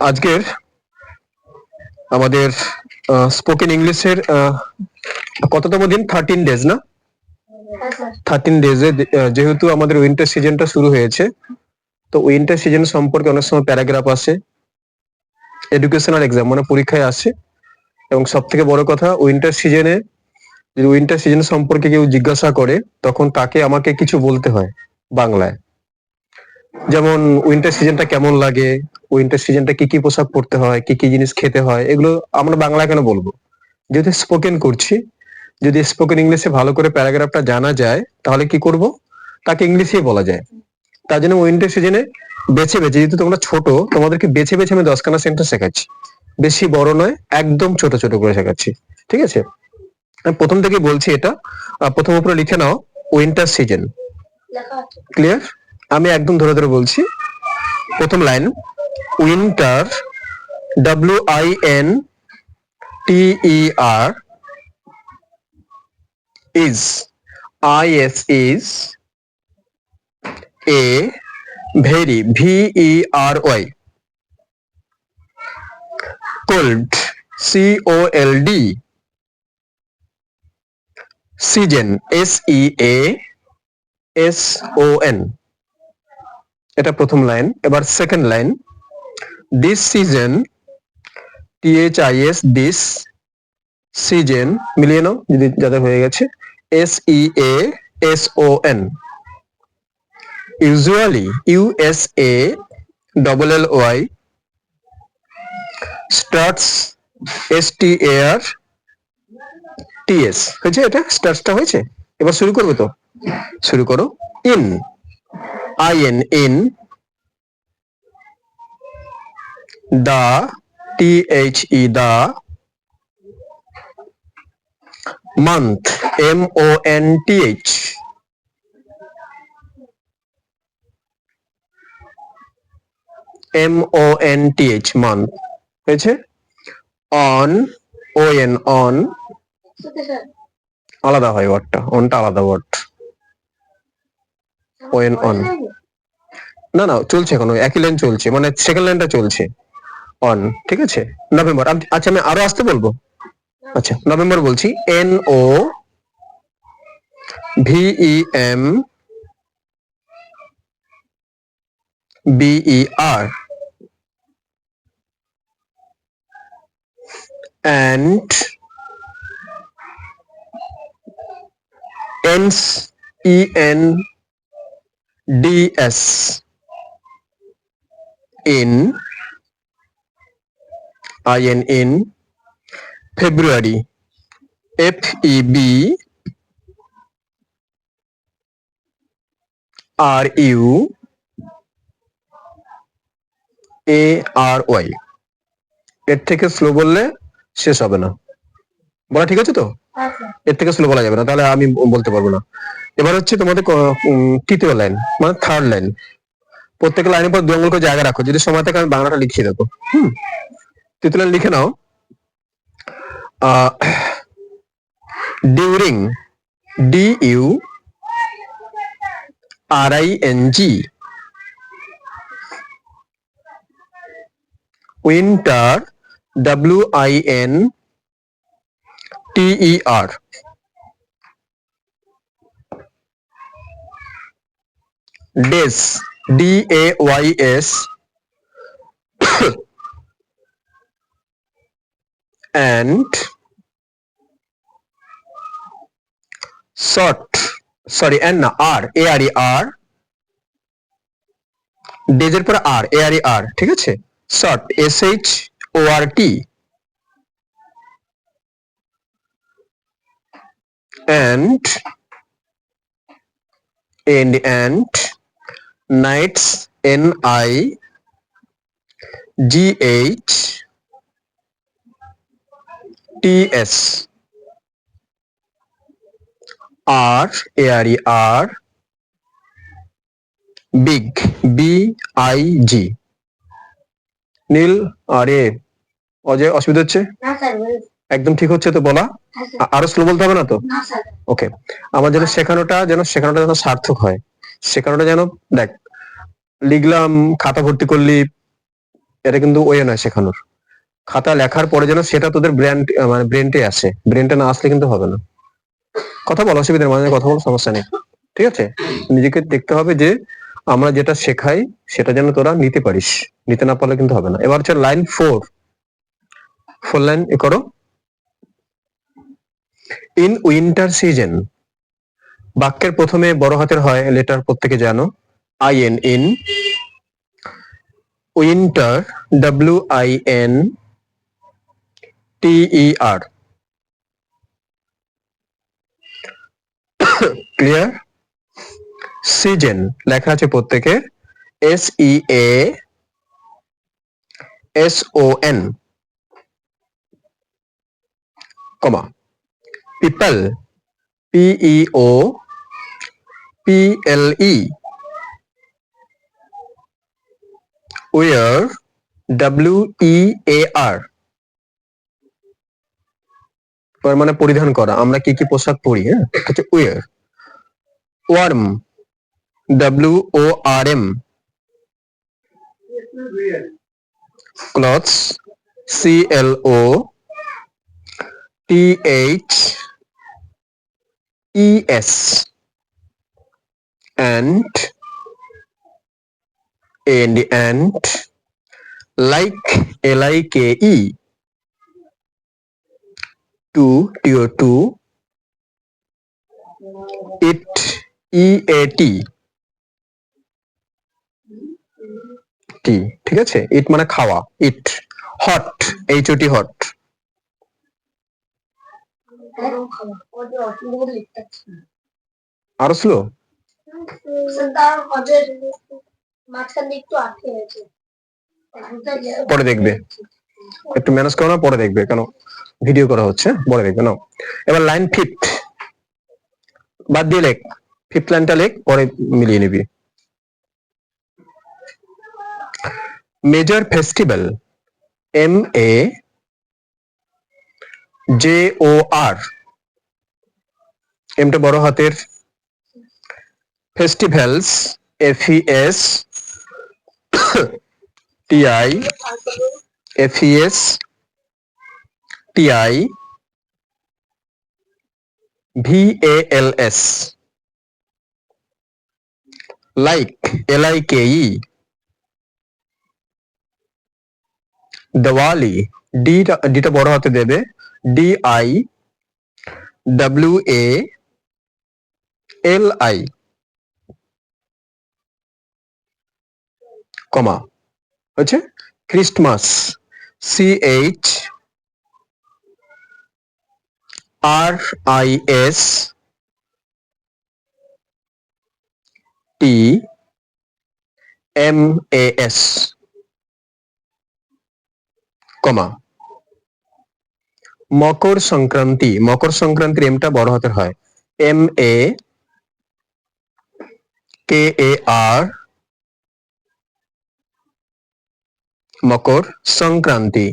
আজকের আমাদের স্পোকেন ইংলিশের কততম দিন? 13 ডেজ না? 13 ডেজে যেহেতু আমাদের উইন্টার সিজনটা শুরু হয়েছে, তো উইন্টার সিজন সম্পর্কে অনেক সময় প্যারাগ্রাফ আসে, এডুকেশনাল এক্সাম মানে পরীক্ষায় আসে। এবং সব থেকে বড় কথা, উইন্টার সিজনে যদি উইন্টার সিজন সম্পর্কে কেউ জিজ্ঞাসা করে, তখন তাকে আমাকে কিছু বলতে হয় বাংলায়। যেমন উইন্টার সিজনটা কেমন লাগে, উইন্টার সিজনটা কি কি পোশাক পরতে হয়, কি কি জিনিস খেতে হয়, এগুলো আমরা বাংলায় কেন বলবো? যেহেতু স্পোকেন করছি, যদি স্পোকেন ইংলিশে ভালো করে প্যারাগ্রাফটা জানা যায়, তাহলে কি করব, তাকে ইংলিশেই বলা যায়। তার জন্য উইন্টার সিজনে বেছে বেছে, যেহেতু তোমরা ছোট, তোমাদেরকে বেছে বেছে আমি 10খানা সেন্টেন্স শেখাচ্ছি। বেশি বড় নয়, একদম ছোট ছোট করে শেখাচ্ছি, ঠিক আছে? আমি প্রথম থেকে বলছি এটা, প্রথম উপরে লিখে নাও, উইন্টার সিজন। ক্লিয়ার? আমি একদম ধরে ধরে বলছি। প্রথম line, winter, WINTER, is, is a very, VERY, cold, COLD, season, SEASON। এটা প্রথম লাইন। এবার second line, this season, THIS, this season, মিলিয়ে নাও যদি যাদের হয়ে গেছে, SEASON, usually, USALLY, starts, STARTS। হয়েছে? এটা স্টার্টসটা হয়েছে। এবার শুরু করবে তো? শুরু করো। In, IN, the, THE, the, month, MONTH, month। হয়েছে? on, on, আলাদা হয় ওয়ার্ডটা, অনটা আলাদা ওয়ার্ড, on। না না, চলছে এখনো, একই লাইন চলছে, মানে সেকেন্ড লাইনটা চলছে, অন। ঠিক আছে? নভেম্বর। আচ্ছা, আমি আরো আসতে বলবো। আচ্ছা, নভেম্বর বলছি, NOVEMBER, and ENDS, in, IN, February, FEBRUARY, এর থেকে স্লো বললে শেষ হবে না। বলা ঠিক আছে তো? এর থেকে স্লো বলা যাবে না, তাহলে আমি বলতে পারবো না। এবার হচ্ছে তোমাদের তৃতীয় লাইন, মানে থার্ড লাইন। প্রত্যেক লাইনের পর 2 আঙুল করে জায়গা রাখো, যদি সময় থাকে আমি বাংলাটা লিখিয়ে দেবো। তৃতীয় লাইন লিখে নাও, during, DURING, winter, WINTER, dress, DAYS, and short, sorry, and না, ARER, ডেজের পরে ARER, ঠিক আছে? Short, SHORT, and nights, NIGHTS, RARER, big, BIG। নীল, আরে অজয়, অসুবিধা হচ্ছে? একদম ঠিক হচ্ছে তো বলা? আরো স্লো বলতে হবে না তো? ওকে। আমার যেন শেখানোটা যেন সার্থক হয়, শেখানোটা যেন, দেখ, লিখলাম, খাতা ভর্তি করলি, এটা কিন্তু ওয়ে নয় শেখানোর। খাতা লেখার পরে যেন সেটা তোদের মানে ব্রেনটে আসে, ব্রেনটা না আসলে কিন্তু হবে না। কথা বল, অসুবিধার মাঝে কথা বল, সমস্যা নেই, ঠিক আছে? নিজেকে দেখতে হবে যে আমরা যেটা শেখাই সেটা যেন তোরা নিতে পারিস, নিতে না পারলে কিন্তু হবে না। এবার হচ্ছে লাইন 4 লাইন এ করো। ইন উইন্টার সিজন, বাক্যের প্রথমে বড় হাতের হয় লেটার, প্রত্যেকে জানো, আইএন, ইন। উইন্টার, WINTER। ক্লিয়ার? সিজন লেখা আছে প্রত্যেকের SEASON, কমা। People, PEOPLE। ওয়ার, WEAR, মানে পরিধান করা, আমরা কি কি পোশাক পরি, হ্যাঁ, হচ্ছে war. Warm, WORM। Clothes, CLOTHES। and like, LIKE, to it, EAT, ঠিক আছে? ইট মানে খাওয়া, ইট। Hot, HOT, hot. আরো স্লো, পরে দেখবে, একটু ম্যানেজ করো না, পরে দেখবে, কেন ভিডিও করা হচ্ছে, পরে দেখবে না। এবার লাইন 5 বাদ দিয়ে লেখ, 5th লাইনটা লেখ, পরে মিলিয়ে নিবি। মেজর ফেস্টিভ্যাল, MAJOR, এমটা বড় হাতের। Festivals, FESTIVALS। Like, LIKE। Diwali, ডিটা বড় হাতে দেবে, DIWALI, কমা। হচ্ছে ক্রিস্টমাস, CHRISTMAS, কমা। মকর সংক্রান্তি, মকর সংক্রান্তির এমটা বড় হাতের হয়, MAKAR, Makar Sankranti,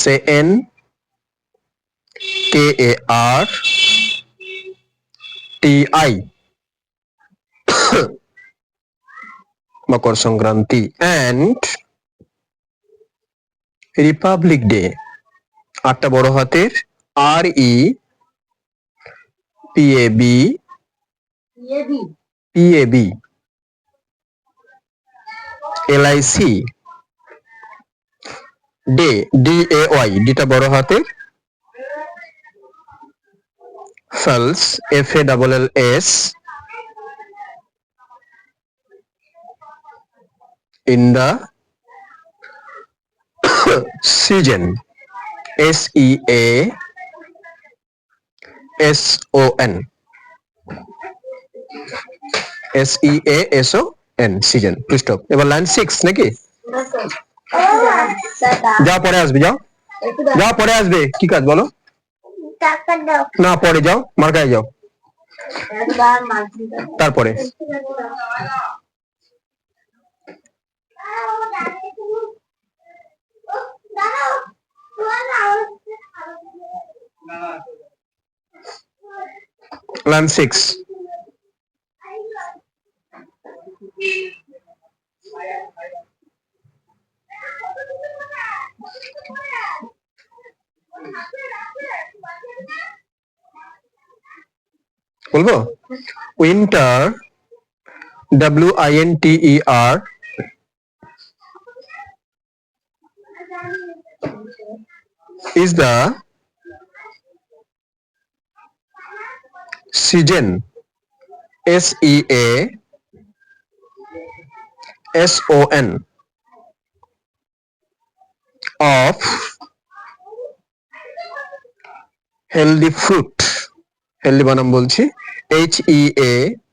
SANKARTI, Makar Sankranti. And Republic day, 8টা বড় হাতের, REPABLIC, ডে, DAY, ডিটা বড় হাতের। ফালস, FALLS, in the season, SEASON, season, full stop. এবার লাইন 6 নাকি? যাও পরে আসবে, যাও যাও পরে আসবে, কি কাজ বলো? না, পরে যাও, মার্কায় যাও, তারপরে। লাইন 6, বলবো winter WINTER is the season SEASON of healthy fruit, healthy বানাম বলছি HEALTHY